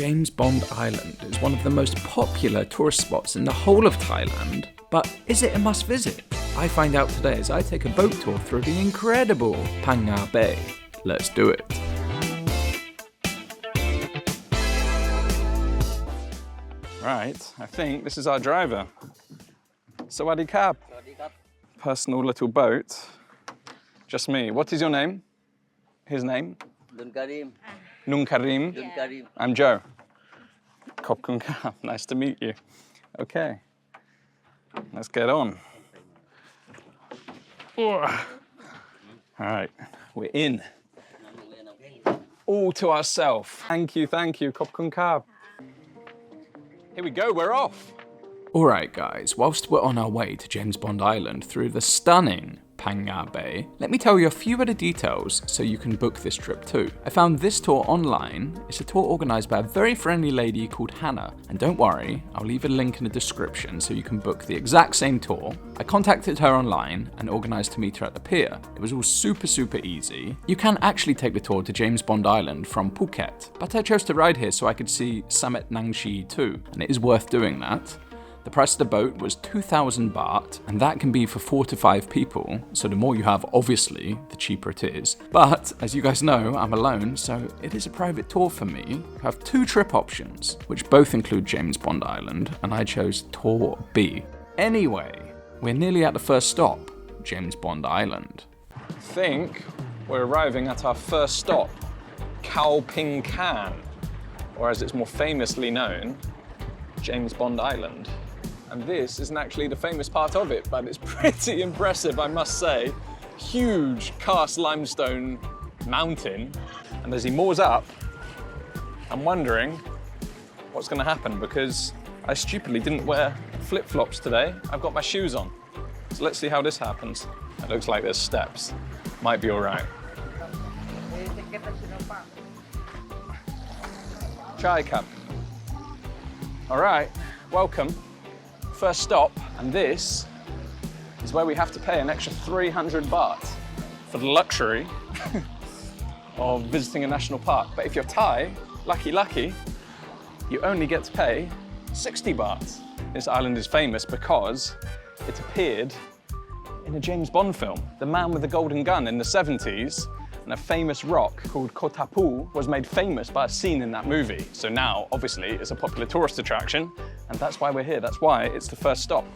James Bond Island is one of the most popular tourist spots in the whole of Thailand, but is it a must visit? I find out today as I take a boat tour through the incredible Phang Nga Bay. Let's do it. Right, I think this is our driver. Sawadee Krap. Personal little boat. Just me. What is your name? His name? Karim. Nung Karim. Karim. I'm Joe. Khao Phing Kan. Nice to meet you. Okay. Let's get on. All right, we're in. All to ourselves. Thank you, Khao Phing Kan. Here we go, we're off. All right, guys, whilst we're on our way to James Bond Island through the stunning Phang Nga Bay, let me tell you a few other details so you can book this trip too. I found this tour online. It's a tour organised by a very friendly lady called Hannah. And don't worry, I'll leave a link in the description so you can book the exact same tour. I contacted her online and organised to meet her at the pier. It was all super easy. You can actually take the tour to James Bond Island from Phuket, but I chose to ride here so I could see Samet Nang Shi too, and it is worth doing that. The price of the boat was 2,000 baht, and that can be for 4 to 5 people, so the more you have, obviously, the cheaper it is. But, as you guys know, I'm alone, so it is a private tour for me. You have 2 trip options, which both include James Bond Island, and I chose Tour B. Anyway, we're nearly at the first stop, James Bond Island. I think we're arriving at our first stop, Khao Phing Kan, or as it's more famously known, James Bond Island. And this isn't actually the famous part of it, but it's pretty impressive, I must say. Huge cast limestone mountain. And as he moors up, I'm wondering what's gonna happen because I stupidly didn't wear flip-flops today. I've got my shoes on. So let's see how this happens. It looks like there's steps. Might be all right. Chai cup. All right, welcome. First stop, and this is where we have to pay an extra 300 baht for the luxury of visiting a national park. But if you're Thai, lucky, you only get to pay 60 baht. This island is famous because it appeared in a James Bond film, The Man with the Golden Gun in the 70s, and a famous rock called Koh Tapu was made famous by a scene in that movie. So now, obviously, it's a popular tourist attraction, and that's why we're here. That's why it's the first stop.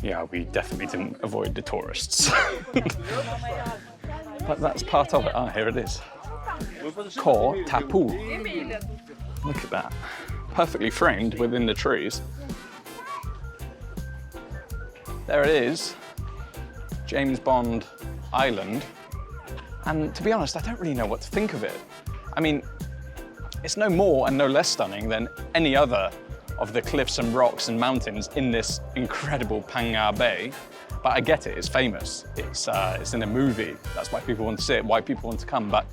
Yeah, we definitely didn't avoid the tourists. But that's part of it. Ah, here it is. Koh Tapu. Look at that. Perfectly framed within the trees. There it is. James Bond Island, and to be honest, I don't really know what to think of it. I mean, it's no more and no less stunning than any other of the cliffs and rocks and mountains in this incredible Phang Nga Bay, but I get it, it's famous. It's in a movie, that's why people want to see it, why people want to come, but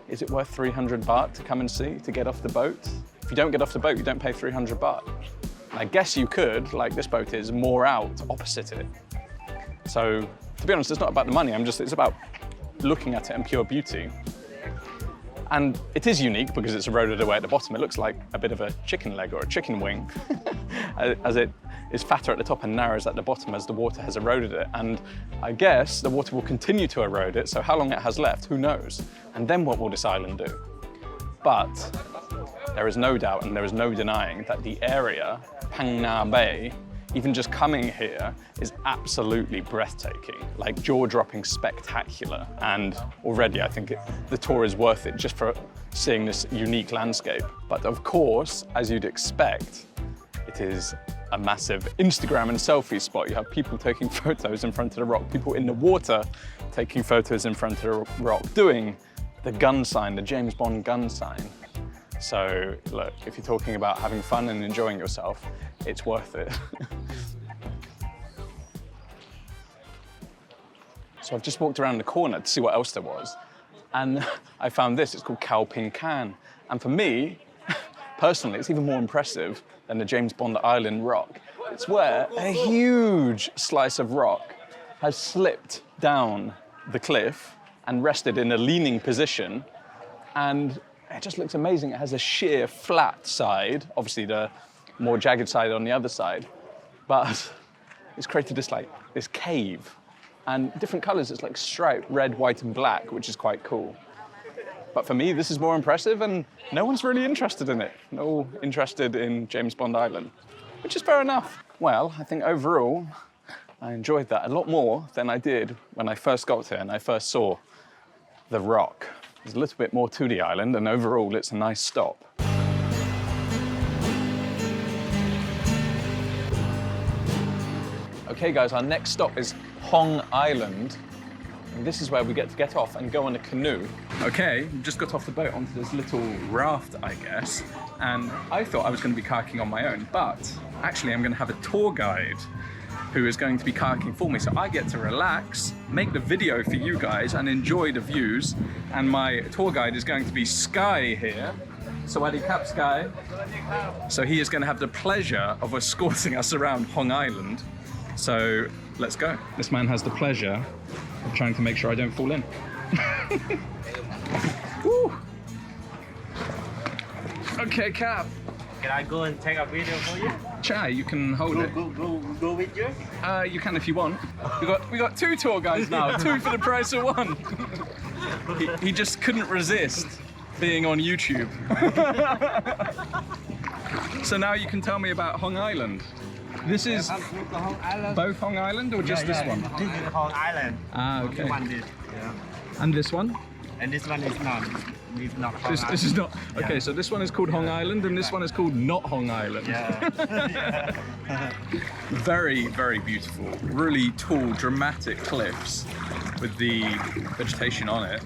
is it worth 300 baht to come and see, to get off the boat? If you don't get off the boat, you don't pay 300 baht. And I guess you could, like this boat is, moor out opposite it. So, to be honest, it's not about the money, it's about looking at it in pure beauty. And it is unique because it's eroded away at the bottom. It looks like a bit of a chicken leg or a chicken wing, as it is fatter at the top and narrows at the bottom as the water has eroded it. And I guess the water will continue to erode it, so how long it has left, who knows? And then what will this island do? But there is no doubt and there is no denying that the area, Phang Nga Bay, even just coming here is absolutely breathtaking, like jaw-dropping spectacular. And already I think the tour is worth it just for seeing this unique landscape. But of course, as you'd expect, it is a massive Instagram and selfie spot. You have people taking photos in front of the rock, people in the water taking photos in front of the rock, doing the gun sign, the James Bond gun sign. So look, if you're talking about having fun and enjoying yourself, it's worth it. So I've just walked around the corner to see what else there was, and I found this, it's called Khao Phing Kan. And for me, personally, it's even more impressive than the James Bond Island rock. It's where a huge slice of rock has slipped down the cliff and rested in a leaning position, and it just looks amazing. It has a sheer flat side, obviously the more jagged side on the other side, but it's created this cave, and different colors. It's like striped red, white, and black, which is quite cool. But for me, this is more impressive, and no one's really interested in it. No interested in James Bond Island, which is fair enough. Well, I think overall, I enjoyed that a lot more than I did when I first got here and I first saw the rock. There's a little bit more to the island, and overall, it's a nice stop. Okay guys, our next stop is Hong Island. And this is where we get to get off and go on a canoe. Okay, we just got off the boat onto this little raft, I guess. And I thought I was going to be kayaking on my own, but actually I'm going to have a tour guide who is going to be kayaking for me. So I get to relax, make the video for you guys and enjoy the views. And my tour guide is going to be Sky here. Sawadee Kap Sky. So he is going to have the pleasure of escorting us around Hong Island. So let's go. This man has the pleasure of trying to make sure I don't fall in. Woo. Okay, Cap. Can I go and take a video for you? Chai, you can hold it. Go with you? You can if you want. We got two tour guides now, two for the price of one. He just couldn't resist being on YouTube. So now you can tell me about Hong Island. This is both Hong Island or just this one? This is Hong Island. Ah, okay. Yeah. And this one? And this one is not. It's not Hong Island. This is not. Okay, so this one is called Hong Island and this one is called not Hong Island. Yeah. Very, very beautiful. Really tall, dramatic cliffs with the vegetation on it.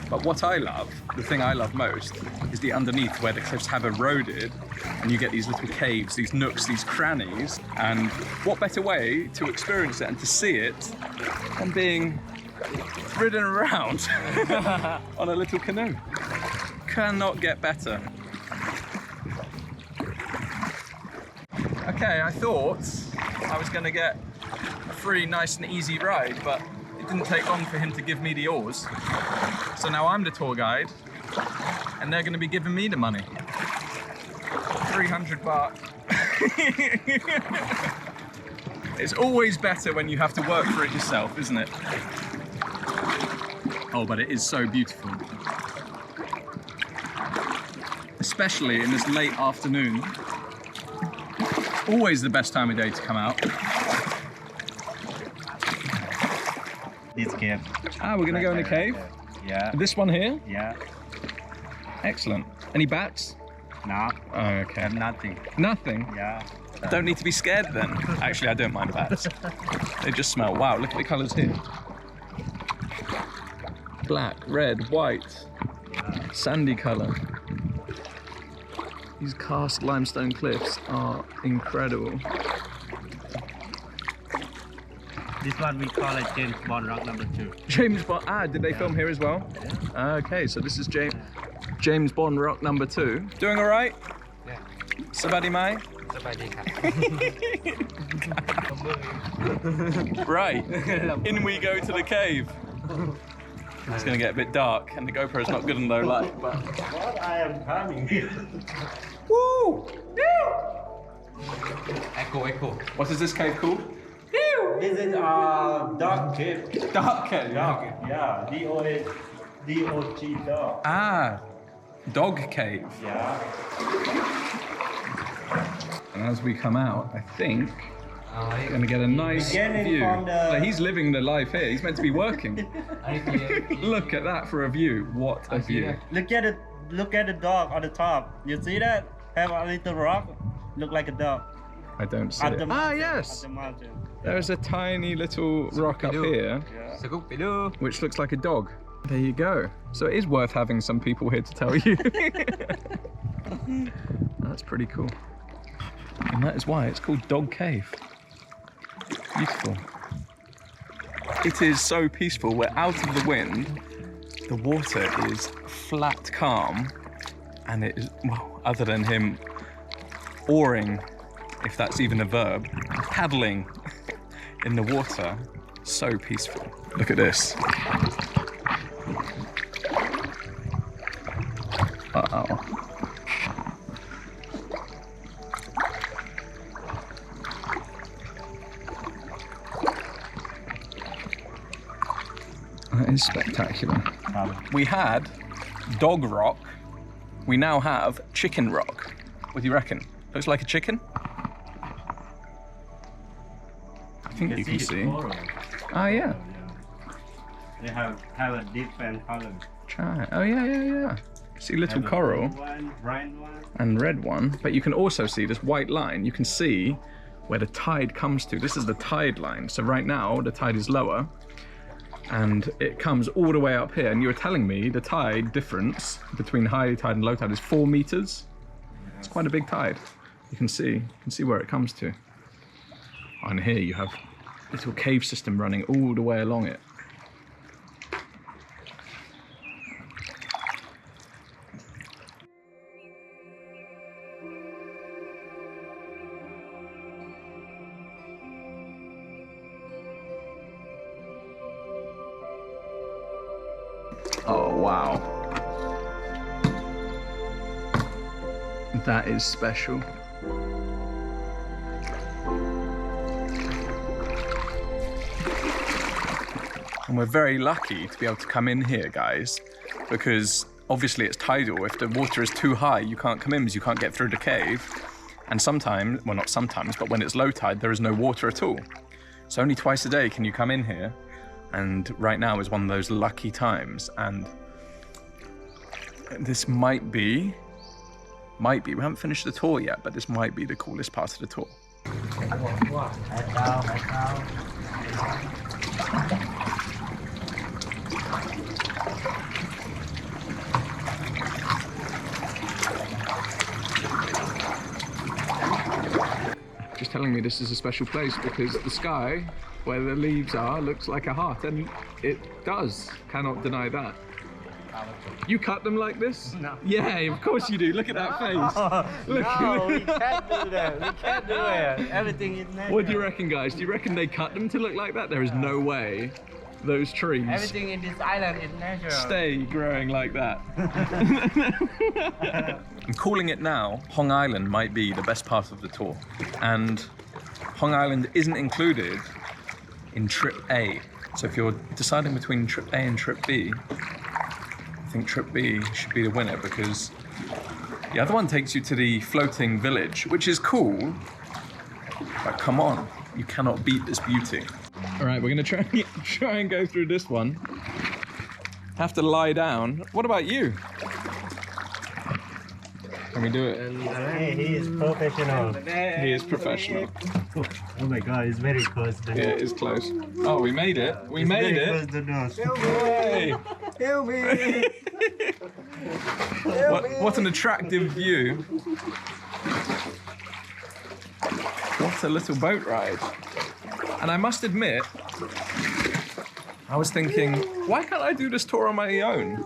But what I love, the thing I love most, is the underneath where the cliffs have eroded and you get these little caves, these nooks, these crannies. And what better way to experience it and to see it than being ridden around on a little canoe. Cannot get better. Okay, I thought I was going to get a free, nice and easy ride, but it didn't take long for him to give me the oars. So now I'm the tour guide, and they're going to be giving me the money. 300 baht. It's always better when you have to work for it yourself, isn't it? Oh, but it is so beautiful. Especially in this late afternoon. Always the best time of day to come out. This cave. Ah, we're gonna go in the cave? Yeah. This one here? Yeah. Excellent. Any bats? No. Oh, okay. Nothing. Nothing? Yeah. Don't need to be scared then. Actually, I don't mind bats. They just smell. Wow, look at the colours here. Black, red, white, sandy colour. These cast limestone cliffs are incredible. This one we call it James Bond Rock number 2. James Bond. Ah, did they film here as well? Yeah. Okay, so this is James Bond Rock number 2. Doing all right? Yeah. Sawadee Mai? Right, in we go to the cave. It's going to get a bit dark and the GoPro's not good in low light, but... What I am coming here. Woo! Echo. What is this cave called? This is dog cave. Dark cave. Dog, yeah. D-O-G, dog. Ah, dog cave. Yeah. And as we come out, I think we're going to get a nice view. Like, he's living the life here. He's meant to be working. Look at that for a view. What a view. Look at the dog on the top. You see that? Have a little rock. Look like a dog. I don't see it. Ah, yes. At the mountain. There's a tiny little rock up here, which looks like a dog. There you go. So it is worth having some people here to tell you. That's pretty cool. And that is why it's called Dog Cave. Beautiful. It is so peaceful. We're out of the wind. The water is flat calm. And it is, well, other than him oaring, if that's even a verb, paddling in the water, so peaceful. Look at this. Uh-oh. That is spectacular. We had dog rock. We now have chicken rock. What do you reckon? Looks like a chicken? I think you can see. Ah, yeah. They have a different color. Try. Oh, yeah. See little coral One, brown one. and red one. But you can also see this white line. You can see where the tide comes to. This is the tide line. So right now, the tide is lower. And it comes all the way up here. And you were telling me the tide difference between high tide and low tide is 4 meters. It's quite a big tide. You can see where it comes to. And here you have a little cave system running all the way along it. Oh, wow. That is special. And we're very lucky to be able to come in here, guys, because obviously it's tidal. If the water is too high, you can't come in because you can't get through the cave. And sometimes, well, not sometimes, but when it's low tide, there is no water at all. So only twice a day can you come in here. And right now is one of those lucky times. And this might be, we haven't finished the tour yet, but this might be the coolest part of the tour. Just telling me this is a special place because the sky where the leaves are looks like a heart, and it does. Cannot deny that. You cut them like this? No. Yeah, of course you do. Look at that face. Look. No, we can't do that. We can't do it. Everything is natural. What do you reckon, guys? Do you reckon they cut them to look like that? There is no way those trees Everything in this island is natural. stay growing like that. I'm calling it now, Hong Island might be the best part of the tour. And Hong Island isn't included in trip A. So if you're deciding between trip A and trip B, I think trip B should be the winner because the other one takes you to the floating village, which is cool, but come on, you cannot beat this beauty. All right, we're gonna try and go through this one. Have to lie down. What about you? Can we do it? Hey, he is professional. He is professional. Oh my god, it's very close. Yeah, it is close. Oh, we made it. We made it. Close the nose. Hey. Help me! What an attractive view. What a little boat ride. And I must admit, I was thinking, why can't I do this tour on my own?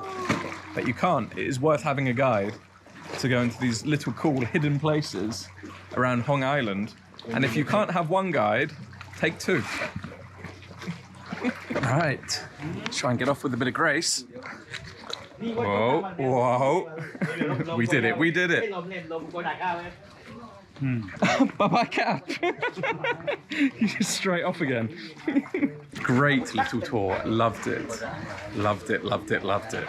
But you can't. It is worth having a guide to go into these little cool hidden places around Hong Island. And if you can't have one guide, take two. Right, let's try and get off with a bit of grace. Whoa, whoa. We did it, we did it. Bye-bye, Cap. You just straight off again. Great little tour, loved it. Loved it, loved it, loved it.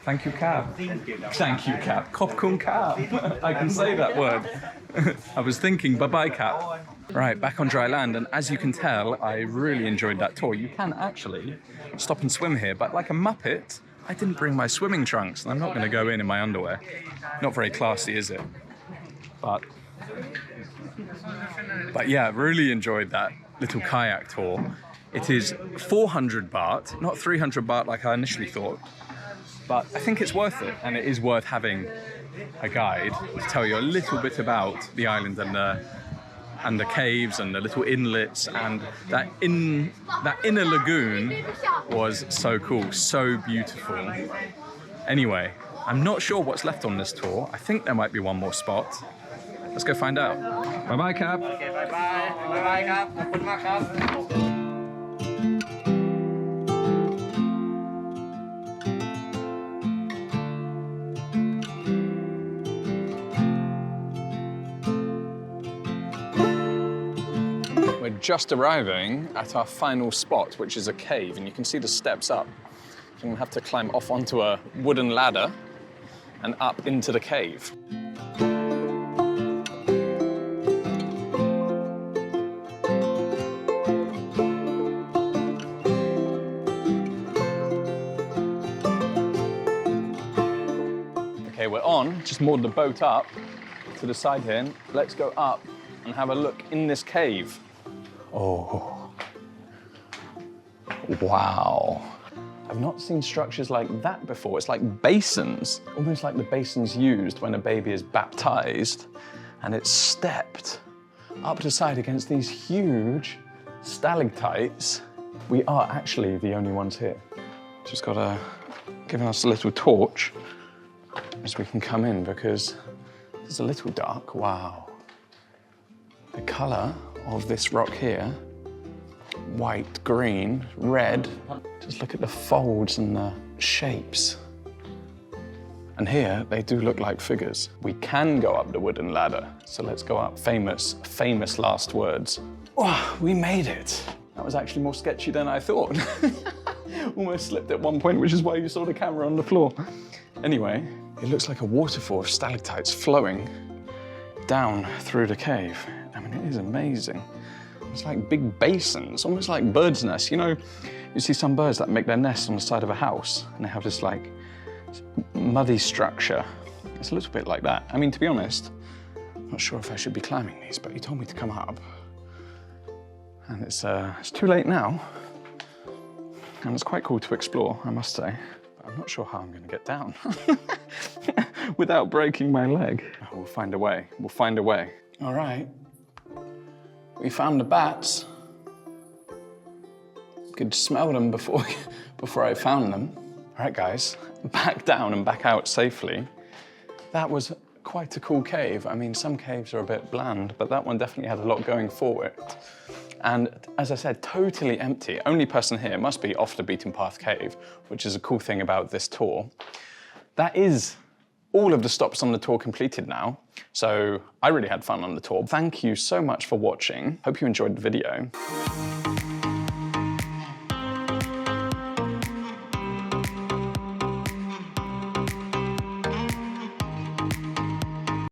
Thank you, Cap. Thank you, Cap. Kopkun Cap. I can say that word. I was thinking, bye-bye, Cap. Right, back on dry land, and as you can tell, I really enjoyed that tour. You can actually stop and swim here, but like a muppet, I didn't bring my swimming trunks, and I'm not going to go in my underwear. Not very classy, is it? But yeah, really enjoyed that little kayak tour. It is 400 baht, not 300 baht like I initially thought, but I think it's worth it, and it is worth having a guide to tell you a little bit about the island and the caves and the little inlets, and that inner lagoon was so cool, so beautiful. Anyway, I'm not sure what's left on this tour. I think there might be one more spot. Let's go find out. Bye-bye, Cap. Okay, bye-bye. Bye-bye, Cap. ขอบคุณมากครับ All just arriving at our final spot, which is a cave, and you can see the steps up. So I'm gonna have to climb off onto a wooden ladder and up into the cave. Okay, we're on, just moored the boat up to the side here. Let's go up and have a look in this cave. Oh, wow. I've not seen structures like that before. It's like basins, almost like the basins used when a baby is baptized, and it's stepped up the side against these huge stalactites. We are actually the only ones here. Just gotta give us a little torch as we can come in, because it's a little dark. Wow. The color of this rock here, white, green, red. Just look at the folds and the shapes. And here, they do look like figures. We can go up the wooden ladder, so let's go up. Famous last words. Oh, we made it. That was actually more sketchy than I thought. Almost slipped at one point, which is why you saw the camera on the floor. Anyway, it looks like a waterfall of stalactites flowing down through the cave. I mean, it is amazing. It's like big basins, almost like birds' nests. You know, you see some birds that make their nests on the side of a house, and they have this like muddy structure. It's a little bit like that. I mean, to be honest, I'm not sure if I should be climbing these, but he told me to come up. And it's too late now. And it's quite cool to explore, I must say. But I'm not sure how I'm gonna get down without breaking my leg. We'll find a way, we'll find a way. All right. We found the bats. Could smell them before I found them. All right, guys, back down and back out safely. That was quite a cool cave. I mean, some caves are a bit bland, but that one definitely had a lot going for it. And as I said, totally empty. Only person here must be Off the Beaten Path Cave, which is a cool thing about this tour. That is all of the stops on the tour completed now. So I really had fun on the tour. Thank you so much for watching. Hope you enjoyed the video.